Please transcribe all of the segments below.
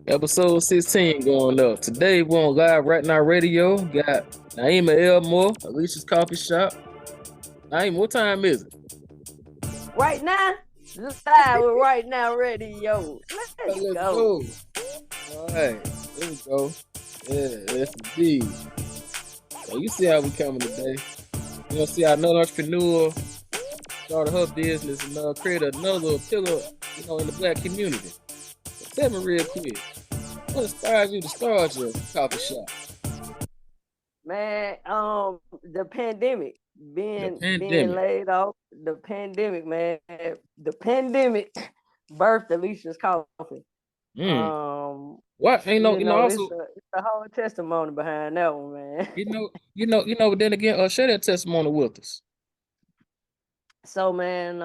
Episode 16 going up. Today we're on live Rite Now Radio. Got Naimah Elmore, Alicia's coffee shop. Naimah, what time is it? Right now, live with Rite Now Radio. Let's go. All right, there we go. Yeah, yes indeed. So you see how we coming today. You know, see how another entrepreneur started her business and created another pillar, in the Black community. So tell me real quick, what inspired you to start your coffee shop? Man, the pandemic, being laid off, the pandemic, man. The pandemic birthed Alicia's coffee. What also it's a whole testimony behind that one, man. But then again, share that testimony with us. So, man,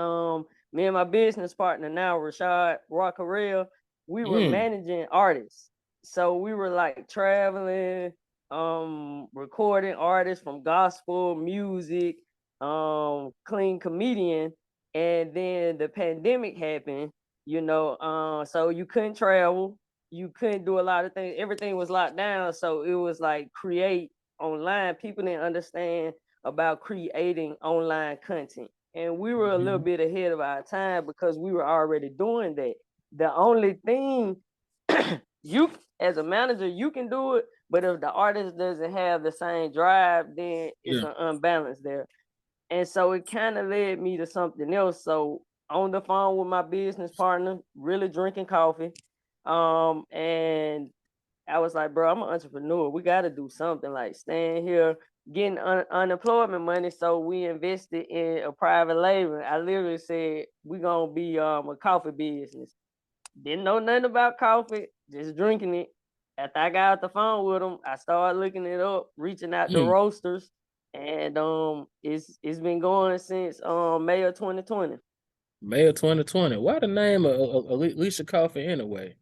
me and my business partner now, Rashad Rockarell, we were managing artists. So we were like traveling, recording artists from gospel music, clean comedian, and then the pandemic happened. So you couldn't travel, you couldn't do a lot of things. Everything was locked down, so it was like create online. People didn't understand about creating online content, and we were a little bit ahead of our time because we were already doing that. The only thing you, as a manager, you can do it, but if the artist doesn't have the same drive, then it's an unbalance there. And so it kind of led me to something else. So on the phone with my business partner, really drinking coffee. And I was like, bro, I'm an entrepreneur. We got to do something, like staying here, getting unemployment money. So we invested in a private label. I literally said, we're going to be a coffee business. Didn't know nothing about coffee, just drinking it. After I got off the phone with them, I started looking it up, reaching out to roasters. And it's been going since May of 2020. May of 2020. Why the name of Alicia Coffee anyway?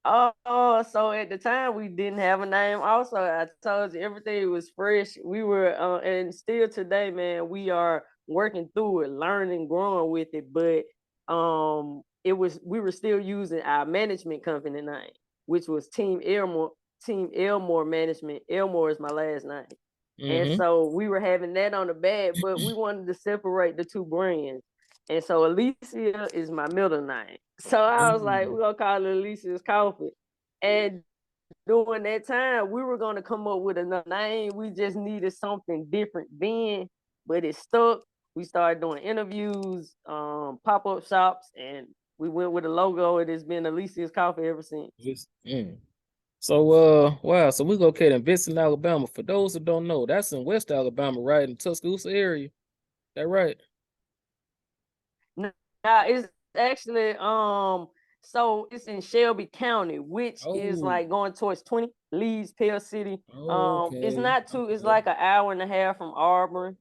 So at the time we didn't have a name. Also, I told you everything was fresh. We were and still today, man, we are working through it, learning, growing with it. But we were still using our management company name, which was Team Elmore Management. Elmore is my last name. And so we were having that on the back, but we wanted to separate the two brands. And so Alicia is my middle name. So I was like, we're going to call it Alicia's Coffee. And during that time, we were going to come up with another name. We just needed something different then, but it stuck. We started doing interviews, pop-up shops, and we went with a logo. It has been Alicia's Coffee ever since. So, wow. So we located in Vincent, Alabama. For those who don't know, that's in West Alabama, right? In Tuscaloosa area. That right? Now it's actually so it's in Shelby County, which is like going towards 20 Leeds, Pell City. It's not too. It's like an hour and a half from Auburn.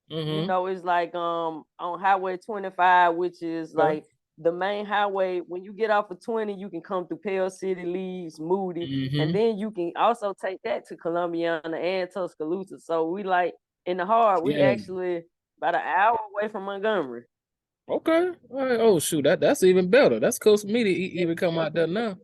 It's like on Highway 25, which is like the main highway. When you get off of 20, you can come through Pell City, Leeds, Moody, and then you can also take that to Columbiana and Tuscaloosa. So we like in the heart. We actually about an hour away from Montgomery. Okay. All right. Oh shoot, that's even better. That's close for me to even come out there now.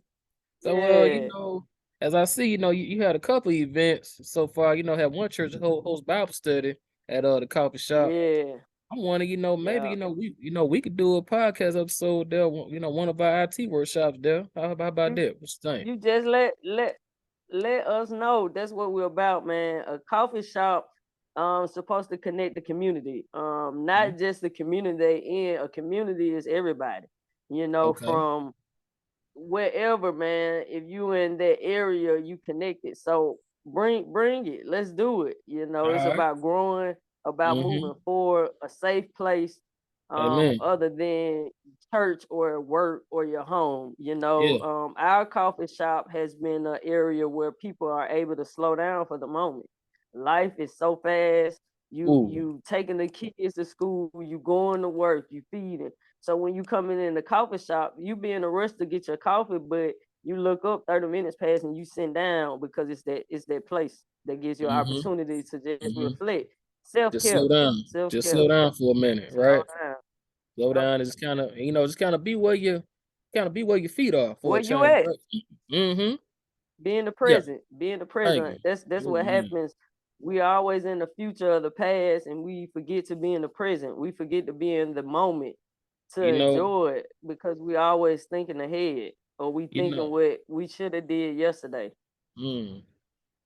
So as I see, you had a couple events so far. Have one church host Bible study at the coffee shop. Yeah. I'm wondering, maybe we could do a podcast episode there. One of our IT workshops there. How about that? What you think? You just let us know. That's what we're about, man. A coffee shop supposed to connect the community. Not just the community they in. A community is everybody. From wherever, man. If you in that area, you connected. So bring it. Let's do it. It's about growing, about moving forward, a safe place. Other than church or work or your home, our coffee shop has been an area where people are able to slow down for the moment. Life is so fast. You taking the kids to school, you going to work, you feeding. So when you coming in the coffee shop, you be in a rush to get your coffee, but you look up 30 minutes pass and you sit down because it's that place that gives you an opportunity to just reflect. Self-care. Just slow down for a minute, right? Slow down and just kind of be where you kind of be where your feet are for Where a you change, at? right? Mm-hmm. Being the Yeah. present, being the Thank present. you. That's what Mm-hmm. happens. We always in the future of the past, and we forget to be in the present. We forget to be in the moment to You know, enjoy it because we always thinking ahead or we you thinking know. what we should have did yesterday. Mm.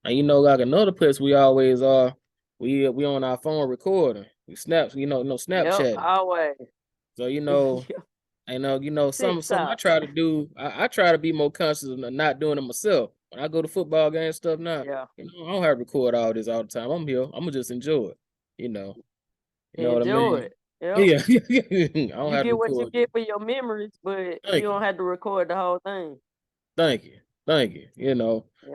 And you know, like another place we always are, we on our phone recording. We snaps, no Yep, Snapchat. always. So Yep. some I TikTok. try to do. I try to be more conscious of not doing it myself. When I go to football game stuff now, Yeah. I don't have to record all this all the time. I'm here. I'm gonna just enjoy it. You know, you know what I Enjoy mean? it. Yep. Yeah, I don't You have to get what you record it. get for your memories, but you Thank you. don't have to record the whole thing. Thank you. Thank you. Yep.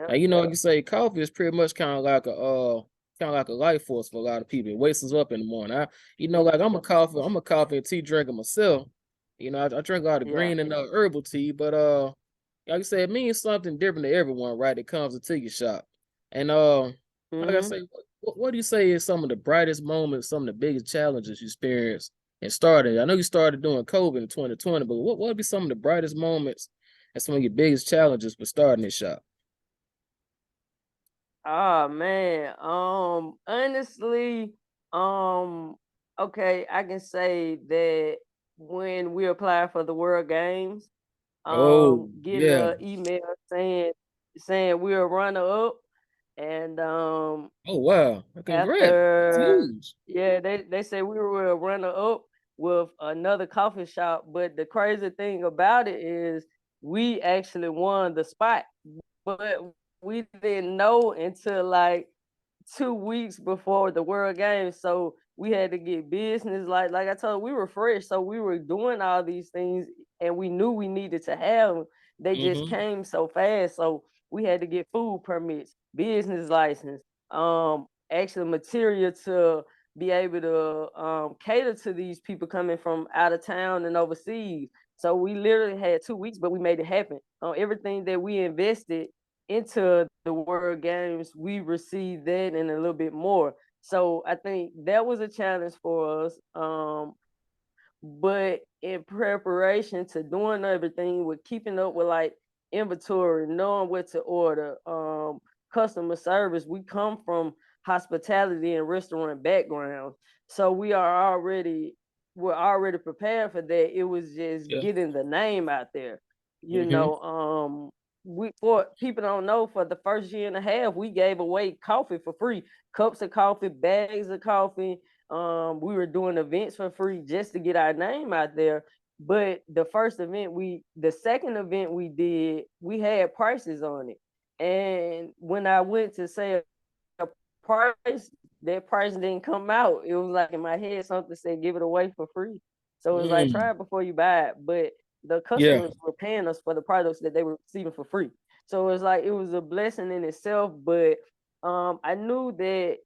And like you say, coffee is pretty much kind of like a life force for a lot of people. It wakes us up in the morning. Like I'm a coffee and tea drinker myself. I drink a lot of Yeah. green and herbal tea, but like you said, it means something different to everyone, right? That comes into your shop. And like I Mm-hmm. say, what do you say is some of the brightest moments, some of the biggest challenges you experienced and started? I know you started doing COVID in 2020, but what would be some of the brightest moments and some of your biggest challenges for starting this shop? Oh man. Honestly, um, okay, I can say that when we applied for the World Games, Oh, getting yeah. an email saying we're a runner up, and Oh, wow. Congrats. That's after, huge. yeah, they said we were a runner up with another coffee shop, but the crazy thing about it is we actually won the spot, but we didn't know until like 2 weeks before the World Games. So we had to get business. Like I told you, we were fresh. So we were doing all these things and we knew we needed to have them. They just Mm-hmm. came so fast. So we had to get food permits, business license, actually material to be able to cater to these people coming from out of town and overseas. So we literally had 2 weeks, but we made it happen. Everything that we invested into the World Games, we received that and a little bit more. So I think that was a challenge for us. But in preparation to doing everything with keeping up with like inventory, knowing what to order, customer service, we come from hospitality and restaurant backgrounds. So we're already prepared for that. It was just Yeah. getting the name out there. You Mm-hmm. know, we for people don't know, for the first year and a half, we gave away coffee for free, cups of coffee, bags of coffee. We were doing events for free just to get our name out there. But the second event we did, we had prices on it. And when I went to say a price, that price didn't come out. It was like in my head, something said give it away for free. So it was like Mm. try it before you buy it. But the Yeah. customers were paying us for the products that they were receiving for free. So it was like it was a blessing in itself. But I knew that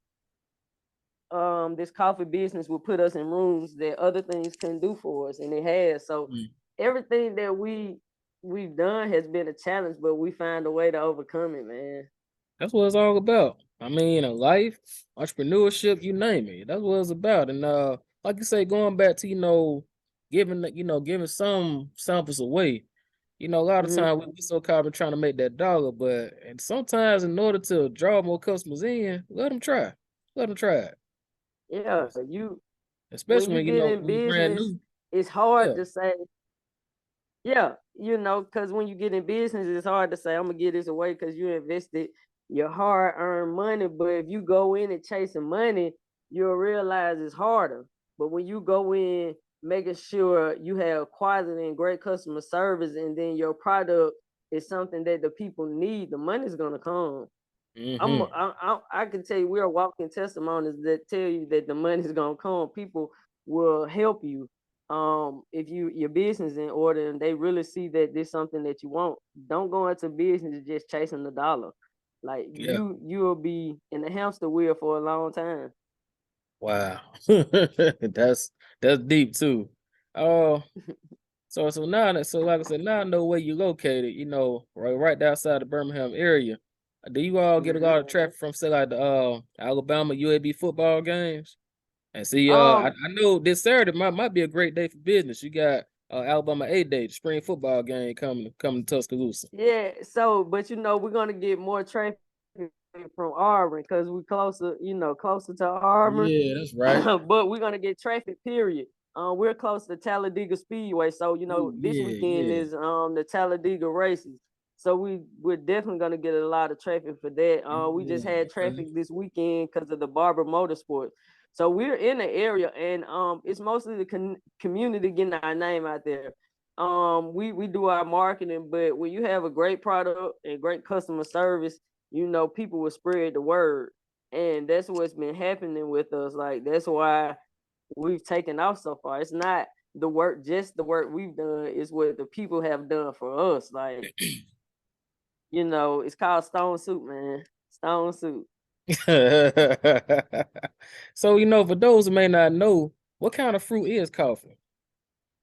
this coffee business would put us in rooms that other things couldn't do for us, and it has. So Mm. everything that we've done has been a challenge, but we find a way to overcome it, man. That's what it's all about. I mean, a life, entrepreneurship, you name it. That's what it's about. And like you say, going back to, giving some samples away. A lot of Mm-hmm. times we get so caught up in trying to make that dollar, and sometimes in order to draw more customers in, let them try. Let them try it. Yeah, you when Especially you get in when you're brand business, new. it's hard Yeah. to say, yeah, because when you get in business, it's hard to say, I'm gonna give this away because you invested your hard earned money. But if you go in and chasing money, you'll realize it's harder. But when you go in making sure you have quality and great customer service, and then your product is something that the people need, the money's gonna come. Mm-hmm. I can tell you, we are walking testimonies that tell you that the money's gonna come. People will help you if your business in order and they really see that this something that you want. Don't go into business just chasing the dollar. Like Yeah. you'll be in the hamster wheel for a long time. Wow. That's deep too. Oh, so like I said, now I know where you're located, right outside the Birmingham area. Do you all get a Mm-hmm. lot of traffic from say like the Alabama UAB football games? And see, I Um, know this Saturday might be a great day for business. You got Alabama A-Day, spring football game coming to Tuscaloosa. Yeah, so but we're gonna get more traffic from Auburn because we closer, closer to Auburn. Yeah, that's right. But we're gonna get traffic, period. We're close to Talladega Speedway, so Ooh, this yeah, weekend yeah. is the Talladega races. So we're definitely gonna get a lot of traffic for that. We just Yeah, had okay. traffic this weekend because of the Barber Motorsports. So we're in the area, and it's mostly the community getting our name out there. We do our marketing, but when you have a great product and great customer service, people will spread the word. And that's what's been happening with us. Like, that's why we've taken off so far. It's not just the work we've done, it's what the people have done for us. Like, it's called Stone Soup, man. Stone Soup. So, for those who may not know, what kind of fruit is coffee?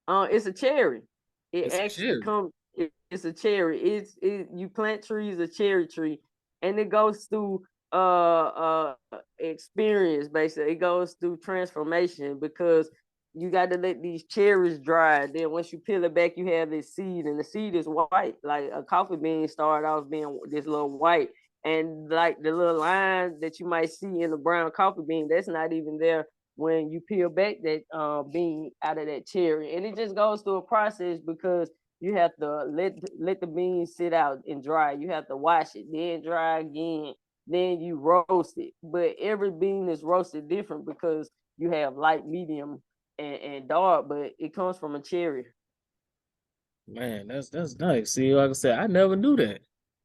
It's a cherry. It It's a actually cherry. comes. It's a cherry. You plant trees, a cherry tree, and it goes through experience. Basically, it goes through transformation because you got to let these cherries dry. Then once you peel it back, you have this seed, and the seed is white. Like a coffee bean started off being this little white, and like the little line that you might see in the brown coffee bean, that's not even there when you peel back that bean out of that cherry. And it just goes through a process because you have to let the beans sit out and dry. You have to wash it, then dry again, then you roast it. But every bean is roasted different because you have light, medium, and dark, but it comes from a cherry. Man, that's nice. See, like I said, I never knew that.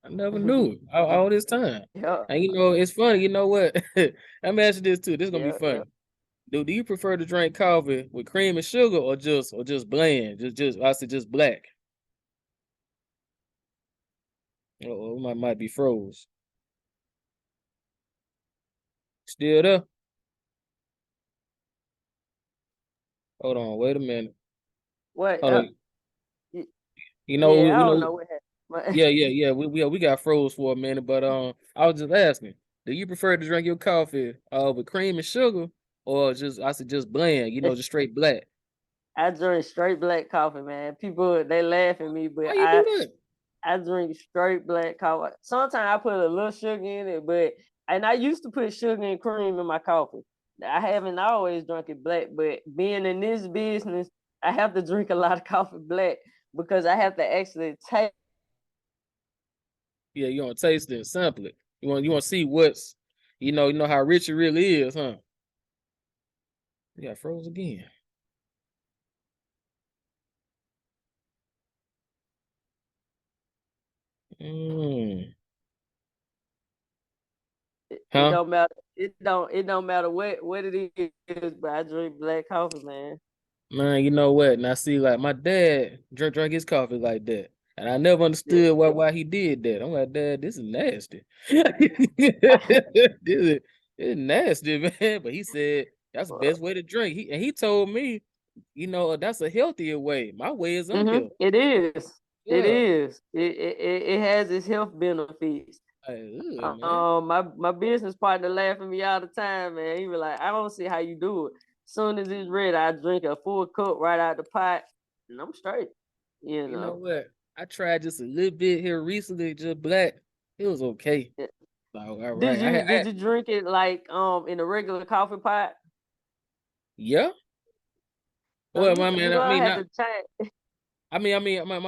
I never knew it all this time. Yeah, And it's funny. You know what? Let me ask you this too. This is gonna be yeah, yeah. funny. Do you prefer to drink coffee with cream and sugar or just bland? Just I said just black. Oh, might be froze. Still there? Hold on, wait a minute. What? Hold on. You know, Yeah, I you don't know, know what happened. yeah. We got froze for a minute, but I was just asking, do you prefer to drink your coffee with cream and sugar or just bland, just straight black? I drink straight black coffee, man. People they laugh at me, Why but you do that? I drink straight black coffee. Sometimes I put a little sugar in it, and I used to put sugar and cream in my coffee. I haven't always drunk it black, but being in this business, I have to drink a lot of coffee black because I have to actually taste. Yeah, you want to taste it and sample it. You want to see what's, you know how rich it really is, huh? You got froze again. Mm. It Huh? don't matter. It don't matter what it is, but I drink black coffee, man. Man, you know what? And I see like my dad drink his coffee like that. And I never Yeah. understood why he did that. I'm like, Dad, this is nasty. It's nasty, man. But he said that's the best way to drink. He told me, that's a healthier way. My way is unhealthy. It is. It Yeah. is. It has its health benefits. Like, ugh, man. My business partner laughing at me all the time, man. He was like, I don't see how you do it. Soon as it's ready, I drink a full cup right out the pot, and I'm straight. You You know know. what? I tried just a little bit here recently, just black. It was okay. Yeah. Like, all Did right. you did you drink it like in a regular coffee pot? Yeah. So Well, my you man, I gonna mean, have not. to change. My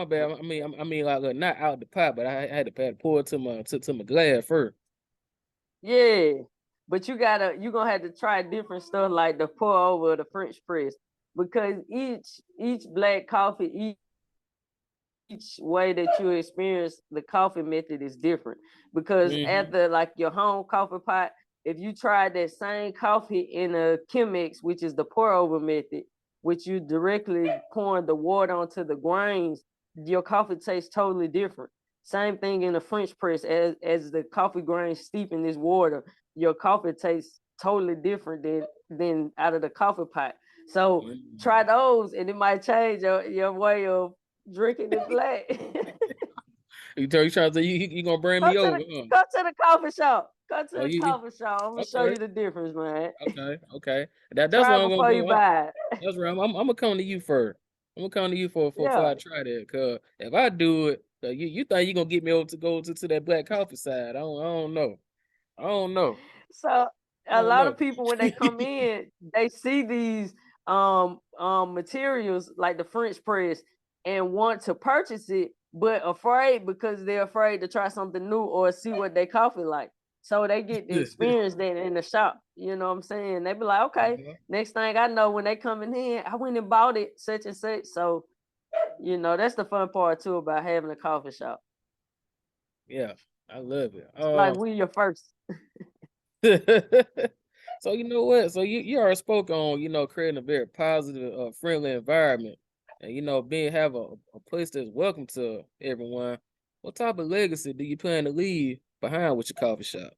bad. I mean, like not out the pot, but I had to pour it to my glass first. Yeah, but you gonna have to try different stuff like the pour over, the French press, because each black coffee, each way that you experience the coffee method is different. Because Mm-hmm. after like your home coffee pot, if you try that same coffee in a Chemex, which is the pour over method, which you directly pouring the water onto the grains, your coffee tastes totally different. Same thing in the French press, as the coffee grains steep in this water, your coffee tastes totally different than out of the coffee pot. So try those, and it might change your way of drinking it black. You trying to say you gonna bring me over, huh? Go to the coffee shop. Go to Oh, the coffee shop. I'm gonna show okay, you the difference, man. okay. That's what Try it I'm gonna before you do. buy it. That's right. I'm gonna come to you first. I'm gonna come to you for before Yeah. I try that. Cause if I do it, you think you gonna get me over to go to that black coffee side? I don't know. I don't know. So I a don't lot of know. people when they come in, they see these materials like the French press and want to purchase it, but afraid because they're afraid to try something new or see what they coffee like. So they get to experience that in the shop. You know what I'm saying? They be like, okay, Uh-huh. next thing I know, when they coming in, I went and bought it, such and such. So, you know, that's the fun part too about having a coffee shop. Yeah, I love it. It's like we your first. So you know what? So you already spoke on, creating a very positive, friendly environment, and being have a place that's welcome to everyone. What type of legacy do you plan to leave behind with your coffee shop?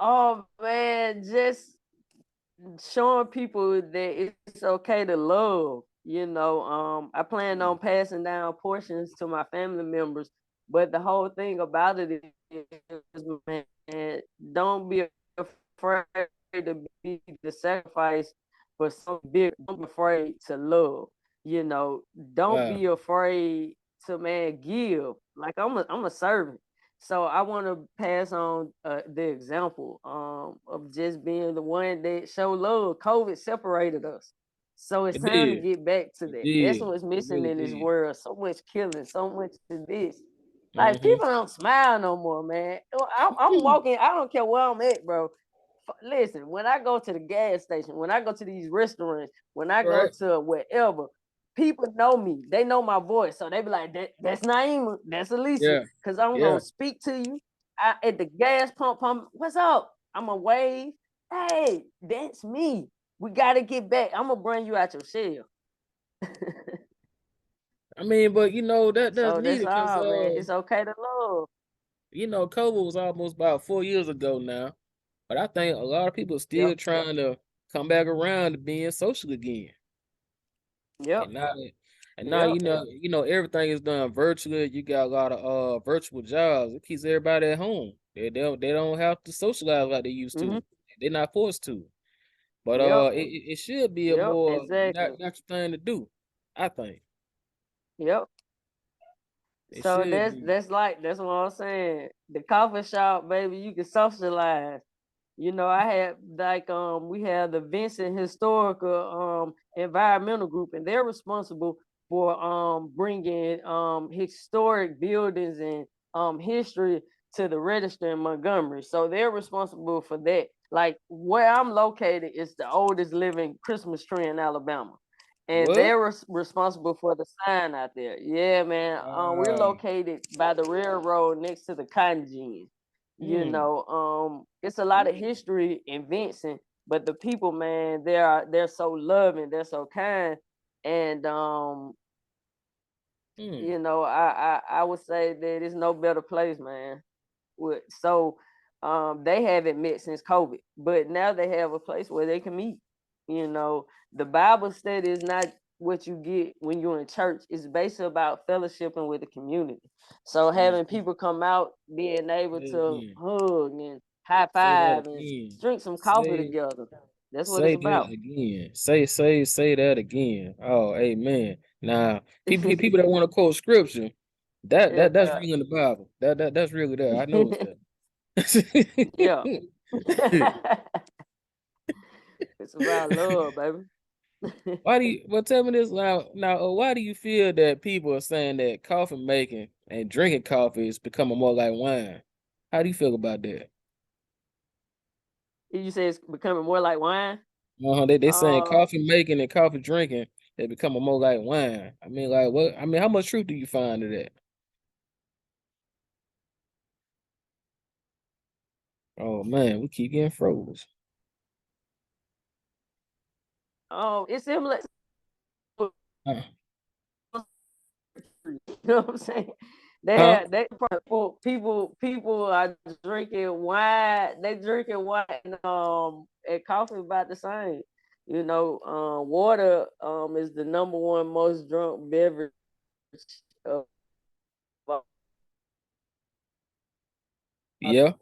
Oh man, just showing people that it's okay to love. You know, I plan on passing down portions to my family members, but the whole thing about it is, man, don't be afraid to be the sacrifice for something big. Don't be afraid to love. You know, don't Wow, be afraid to give. Like I'm a servant. So I want to pass on the example of just being the one that show love. COVID separated us, so it's it time to did. get back to It that. That's did. what's It missing really in this did. world. So much killing, so much to this. Like Mm-hmm. people don't smile no more, man. I'm walking. I don't care where I'm at, bro. Listen, when I go to the gas station, when I go to these restaurants, when I go Right. to wherever, people know me. They know my voice. So they be like, that's Naimah, that's Alicia. Yeah. Cause I'm Yeah. gonna speak to you. At the gas pump, what's up? I'm gonna wave. Hey, that's me. We gotta get back. I'm gonna bring you out your shell. I mean, but that's So that's needed because all, man. It's okay to love. COVID was almost about 4 years ago now. But I think a lot of people are still Yep. trying to come back around to being social again. Yep. And now and now Yep. everything is done virtually. You got a lot of virtual jobs. It keeps everybody at home. They don't have to socialize like they used Mm-hmm. to. They're not forced to. But Yep. it should be a Yep. more Exactly. natural thing to do. I think Yep. it So should that's be. that's like that's what I'm saying. The coffee shop, baby, you can socialize. You know, I had like we have the Vincent historical environmental group, and they're responsible for bringing historic buildings and history to the register in Montgomery. So they're responsible for that. Like where I'm located is the oldest living Christmas tree in Alabama, and What? they're responsible for the sign out there. Yeah, man. We're Wow. located by the railroad next to the cotton gin. You Mm, know, it's a lot of history in Vincent, but the people, man, they're so loving, they're so kind, and mm. you know, I would say that it's no better place, man. So they haven't met since COVID, but now they have a place where they can meet. You know, the Bible study is not what you get when you're in church. It's basically about fellowshipping with the community. So having Mm. people come out, being able Say it to again. hug and high Say that five and again. drink some coffee Say together. That's what it's Say that about. again. Say that again. Oh, amen. Now, people that want to quote scripture, that's Yeah. real in the Bible. That's really there. I know that. Yeah. It's about love, baby. Why do you? Well, tell me this now. Now, why do you feel that people are saying that coffee making and drinking coffee is becoming more like wine? How do you feel about that? You say it's becoming more like wine? They saying Uh, coffee making and coffee drinking they becoming more like wine. I mean, like what? I mean, how much truth do you find to that? Oh man, we keep getting froze. it's similar. Huh? You know what I'm saying? Huh? People are drinking wine. They drinking wine and coffee about the same. You know, water is the number one most drunk beverage of all Yeah.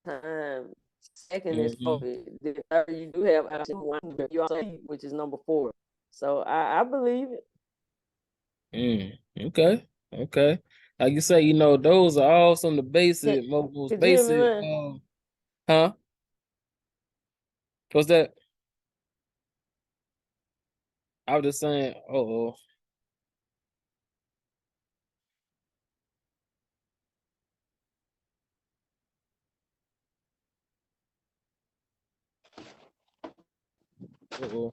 time. Second is Hmm. coffee. The third you do have wine, which is number four. So I believe it. Okay. Okay. Like you say, those are all some of the Can, basic, most could you hear me, basic. man? Huh? What's that? I was just saying. Oh. Oh.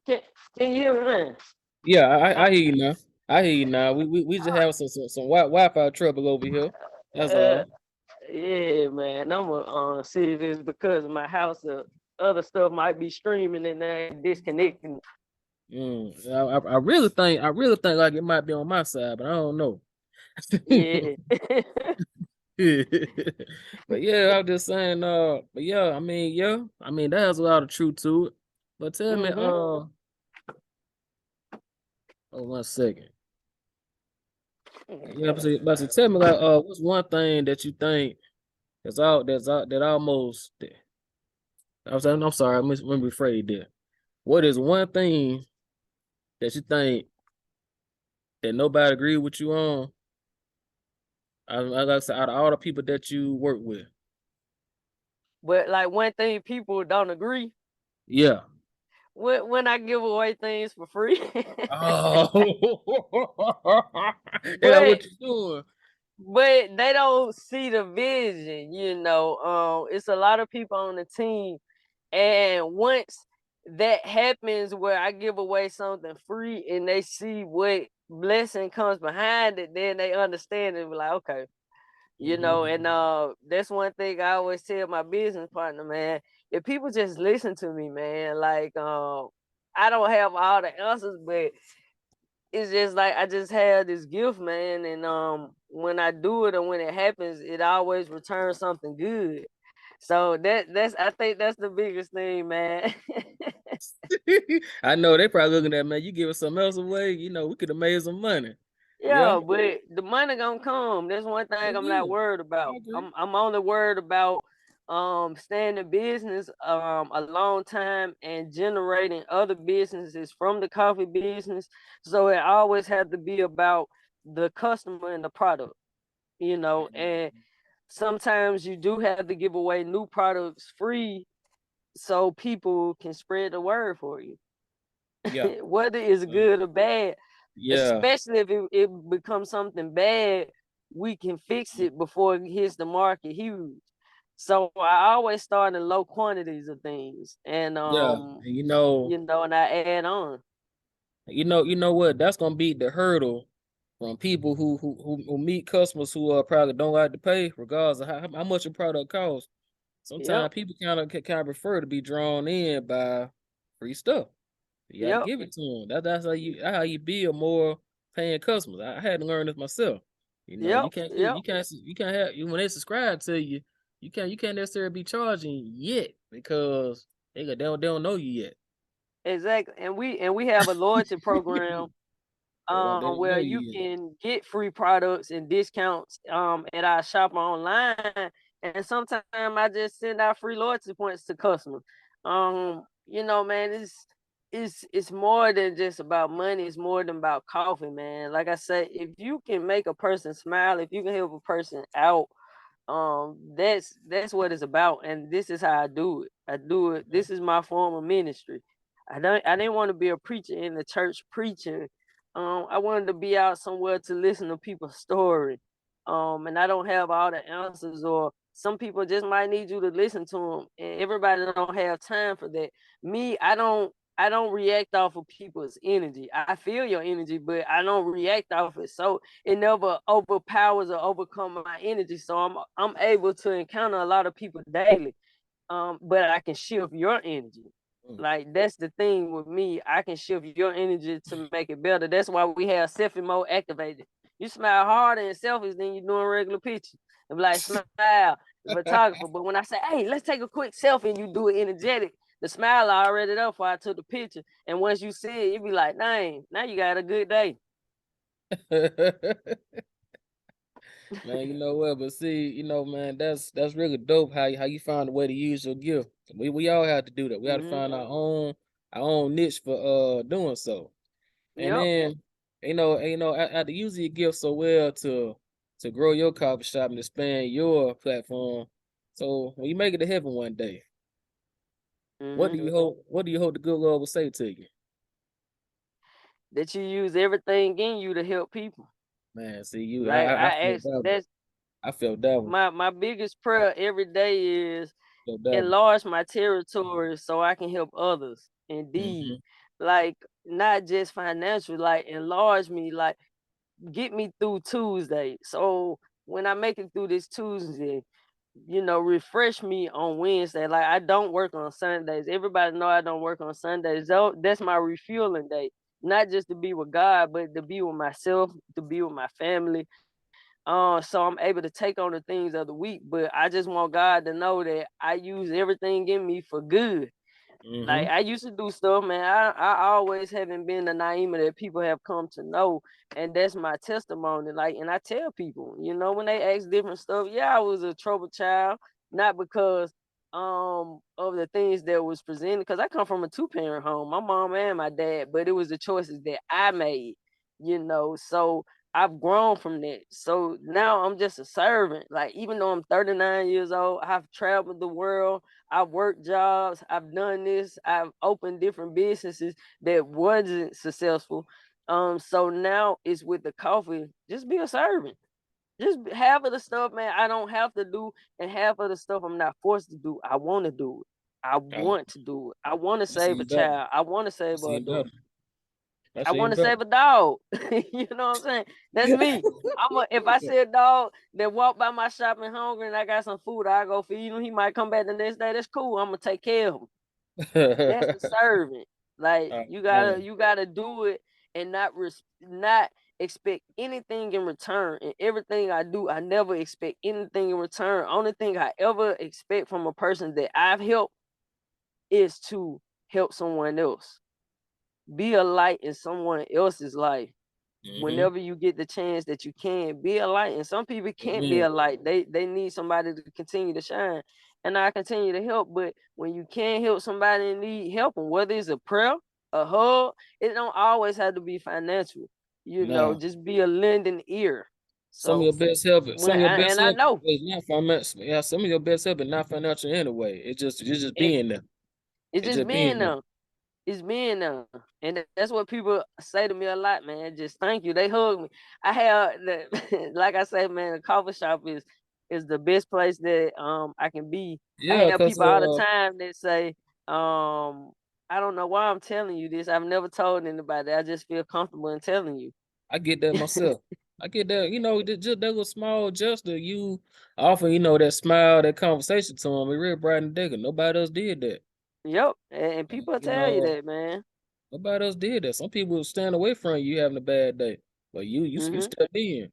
Can, can you hear me, man? Yeah, Uh, I hear you now. I hear you now. We just have some Wi-Fi trouble over here. That's uh, all. yeah, man. I'm gonna see if it's because of my house or other stuff might be streaming and they disconnecting. I really think like it might be on my side, but I don't know. Yeah. But yeah, I'm just saying, but yeah, that has a lot of truth to it. But tell me, Mm-hmm. oh, 1 second. Yeah, but tell me, like, what's one thing that you think that almost, I'm sorry, let me rephrase that. What is one thing that you think that nobody agree with you on? Like I said, out of all the people that you work with. But like one thing people don't agree Yeah. when I give away things for free. Oh, they like but what you doing. but they don't see the vision, it's a lot of people on the team, and once that happens where I give away something free and they see what blessing comes behind it, then they understand it. Be like, okay, Mhm. and that's one thing I always tell my business partner, man. If people just listen to me, man, like I don't have all the answers, but it's just like I just have this gift, man, and when I do it and when it happens, it always returns something good. So that's I think that's the biggest thing, man. I know they probably looking at, man, you giving something else away, we could have made some money. Yeah, Yeah, but the money gonna come. That's one thing it I'm not will. worried I about. agree. I'm only worried about staying in business a long time and generating other businesses from the coffee business. So it always has to be about the customer and the product, and sometimes you do have to give away new products free so people can spread the word for you. Yeah. Whether it's good or bad, Yeah. especially if it becomes something bad, we can fix it before it hits the market huge. So I always start in low quantities of things, and Yeah. And and I add on. you know what? That's gonna be the hurdle from people who meet customers who probably don't like to pay, regardless of how much a product costs. Yep, Sometimes people kind of prefer to be drawn in by free stuff. You got to yep, give it to them. That's how you build more paying customers. I had to learn this myself. yep, You can't have you when they subscribe to you. You can't necessarily be charging yet because they don't know you yet. exactly. And we have a loyalty program They don't where know you you yet. can get free products and discounts at our shop online. And sometimes I just send out free loyalty points to customers. Man, it's more than just about money. It's more than about coffee, man. Like I said, if you can make a person smile, if you can help a person out, that's what it's about. And this is how I do it. I do it. This is my form of ministry. I didn't want to be a preacher in the church preaching. I wanted to be out somewhere to listen to people's story. And I don't have all the answers, or some people just might need you to listen to them, and everybody don't have time for that. Me, I don't react off of people's energy. I feel your energy, but I don't react off it. So it never overpowers or overcome my energy. So I'm able to encounter a lot of people daily. But I can shift your energy. Mm. Like that's the thing with me. I can shift your energy to make it better. That's why we have selfie mode activated. You smile harder in selfies than you do in regular pictures. And be like, smile, the photographer. But when I say, hey, let's take a quick selfie, and you do it energetic, the smile already there before I took the picture. And once you see it, you be like, dang, now you got a good day. Man, you know what? But see, man, that's really dope how you found a way to use your gift. We all have to do that. We have to Mm-hmm. find our own niche for doing so. And Yep. then After using your gift so well to grow your coffee shop and expand your platform. So when you make it to heaven one day, what do Mm-hmm. you hope? What do you hope the good Lord will say to you? That you use everything in you to help people. Man, see you. Like I I feel ask, that one. that's I felt that one. my biggest prayer every day is Felt that one. enlarge my territory so I can help others. Indeed, Mm-hmm. like not just financial, like enlarge me, like get me through Tuesday. So when I make it through this Tuesday, refresh me on Wednesday. Like I don't work on Sundays. Everybody know I don't work on Sundays. So that's my refueling day. Not just to be with God, but to be with myself, to be with my family. So I'm able to take on the things of the week. But I just want God to know that I use everything in me for good. Mm-hmm. Like I used to do stuff, man. I always haven't been the Naimah that people have come to know, and that's my testimony. Like, and I tell people, when they ask different stuff, yeah, I was a troubled child, not because of the things that was presented, because I come from a two-parent home, my mom and my dad, but it was the choices that I made, So I've grown from that. So now I'm just a servant. Like even though I'm 39 years old, I've traveled the world. I've worked jobs. I've done this. I've opened different businesses that wasn't successful. So now it's with the coffee. Just be a servant. Just half of the stuff, man, I don't have to do, and half of the stuff I'm not forced to do. I want to do it. I Oh, want to do it. I want to that's save a even better. child. I want to save That's an even adult. better. That's I want even to better. save a dog. You know what I'm saying? That's me. If I see a dog that walk by my shop and hungry and I got some food, I go feed him. He might come back the next day. That's cool. I'm gonna take care of him. That's the servant. Like Oh, you gotta man. you gotta do it and not expect anything in return. And everything I do, I never expect anything in return. Only thing I ever expect from a person that I've helped is to help someone else. Be a light in someone else's life. Mm-hmm. Whenever you get the chance that you can be a light, and some people can't be Amen. a light, they need somebody to continue to shine, and I continue to help. But when you can help somebody in need, help them, whether it's a prayer, a hug. It don't always have to be financial, Nah. just be a lending ear. Some of So your best help, some of your best I help know is not financial. Yeah, some of your best help is not financial anyway. It's just it, being there. it's It's just just being being there. there. It's being there. And that's what people say to me a lot, man. Just thank you. They hug me. I have the like I say, man, the coffee shop is the best place that I can be. I Yeah, have cause people all the time that say, I don't know why I'm telling you this. I've never told anybody. I just feel comfortable in telling you. I get that myself. I get that. Just that little small gesture you offer. That smile, that conversation to them. It really brightened the day. 'Cause nobody else did that. Yep. And people You tell you know, that, man. nobody else did that. Some people stand away from you having a bad day, but you hmm stepped in.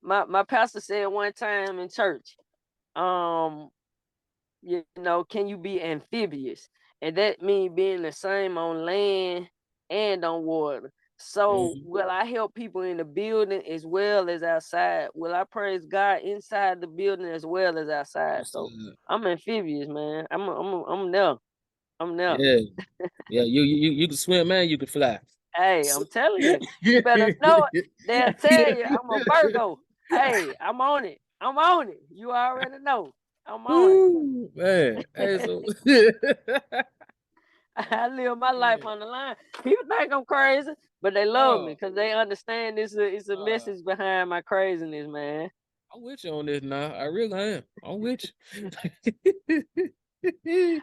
My pastor said one time in church, um, can you be amphibious? And that means being the same on land and on water. So Mm-hmm. will I help people in the building as well as outside? Will I praise God inside the building as well as outside? So I'm amphibious, man. I'm there. I'm there. Yeah, yeah. You can swim, man. You can fly. Hey, I'm telling you, you better know it. They'll tell you I'm a Virgo. Hey, I'm on it. I'm on it. You already know. I'm on it. Woo, man. Hey, so I live my life yeah. on the line. People think I'm crazy, but they love me No, because they understand it's a uh, message behind my craziness, man. I'm with you on this now. I really am. I'm with you.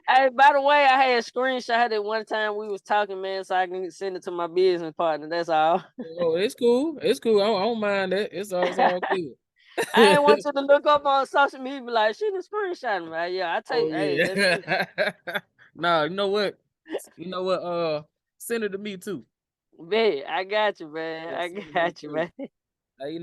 Hey, by the way, I had a screenshot it one time we was talking, man, so I can send it to my business partner. That's all. Oh, it's cool. It's cool. I don't mind that. It's all good. I ain't want you to look up on social media like she the screenshot, man. Yeah, I Oh take. Hey, that's me. yeah. Nah, you know what? You know what? Send it to me too. Man, I got you, man. Yeah, I send it to me got you, too. man. We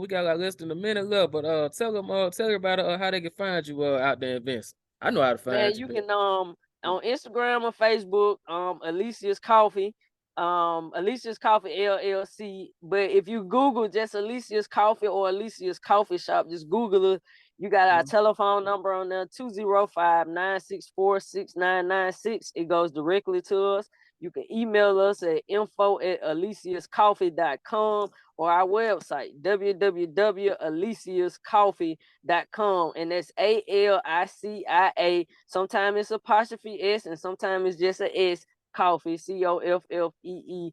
got like less than a minute left, but tell everybody how they can find you out there in Vince. I know how to Man, find you, you man. can on Instagram or Facebook, Alicia's Coffee, Alicia's Coffee LLC. But if you Google just Alicia's Coffee or Alicia's Coffee Shop, just Google it. You got our Mhm. telephone number on there, 205-964-6996. It goes directly to us. You can email us at info@aliciascoffee.com or our website, www.aliciascoffee.com. And that's ALICIA. Sometimes it's apostrophe S and sometimes it's just a S, coffee, COFFEE.com.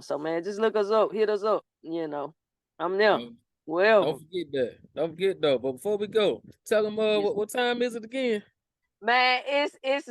So, man, just look us up, hit us up. I'm there. Well, don't forget that. Don't forget though. But before we go, tell them what time is it again? Man, it's